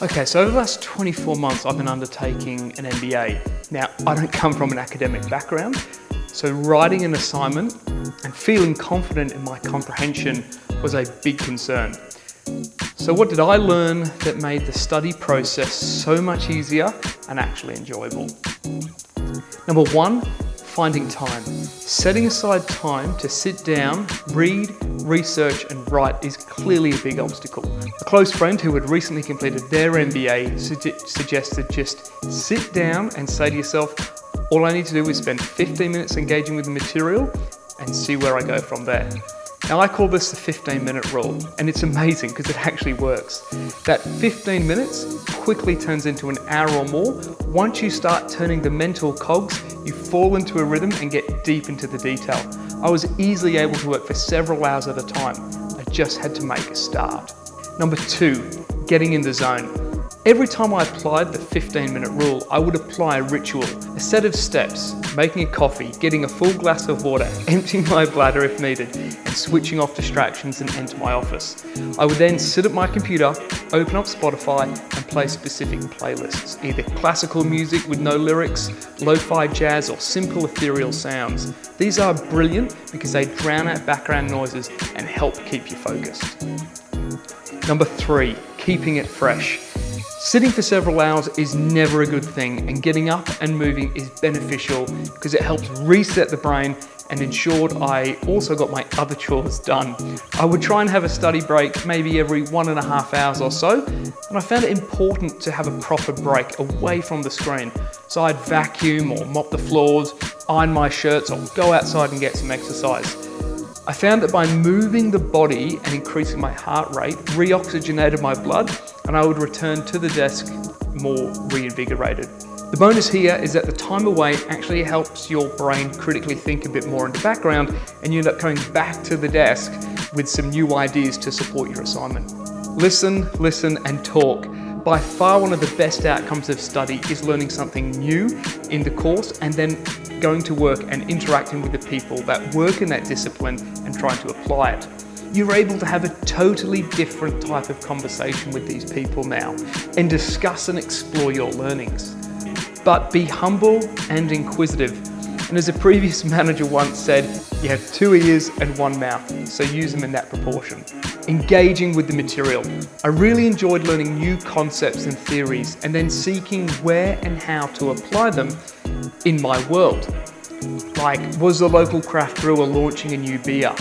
Okay, so over the last 24 months, I've been undertaking an MBA. Now, I don't come from an academic background, so writing an assignment and feeling confident in my comprehension was a big concern. So what did I learn that made the study process so much easier and actually enjoyable? Number one, finding time. Setting aside time to sit down, read, research and write is clearly a big obstacle. A close friend who had recently completed their MBA suggested just sit down and say to yourself, all I need to do is spend 15 minutes engaging with the material and see where I go from there. Now I call this the 15-minute rule, and it's amazing because it actually works. That 15 minutes quickly turns into an hour or more. Once you start turning the mental cogs, you fall into a rhythm and get deep into the detail. I was easily able to work for several hours at a time. I just had to make a start. Number two, getting in the zone. Every time I applied the 15-minute rule, I would apply a ritual, a set of steps, making a coffee, getting a full glass of water, emptying my bladder if needed, and switching off distractions and enter my office. I would then sit at my computer, open up Spotify, and play specific playlists, either classical music with no lyrics, lo-fi jazz, or simple ethereal sounds. These are brilliant because they drown out background noises and help keep you focused. Number three, keeping it fresh. Sitting for several hours is never a good thing, and getting up and moving is beneficial because it helps reset the brain and ensured I also got my other chores done. I would try and have a study break maybe every 1.5 hours or so, and I found it important to have a proper break away from the screen. So I'd vacuum or mop the floors, iron my shirts, or go outside and get some exercise. I found that by moving the body and increasing my heart rate, reoxygenated my blood, and I would return to the desk more reinvigorated. The bonus here is that the time away actually helps your brain critically think a bit more in the background, and you end up coming back to the desk with some new ideas to support your assignment. Listen, and talk. By far one of the best outcomes of study is learning something new in the course and then going to work and interacting with the people that work in that discipline and trying to apply it. You're able to have a totally different type of conversation with these people now and discuss and explore your learnings. But be humble and inquisitive. And as a previous manager once said, you have 2 ears and 1 mouth, so use them in that proportion. Engaging with the material. I really enjoyed learning new concepts and theories and then seeking where and how to apply them in my world. Like, was the local craft brewer launching a new beer?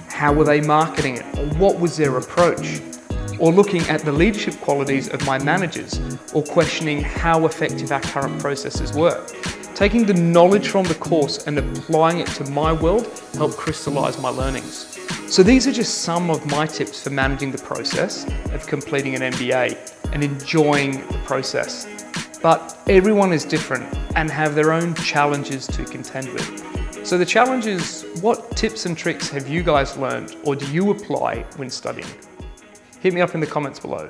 How were they marketing it? Or what was their approach? Or looking at the leadership qualities of my managers, or questioning how effective our current processes were. Taking the knowledge from the course and applying it to my world helped crystallize my learnings. So these are just some of my tips for managing the process of completing an MBA and enjoying the process. But everyone is different and have their own challenges to contend with. So the challenge is, what tips and tricks have you guys learned or do you apply when studying? Hit me up in the comments below.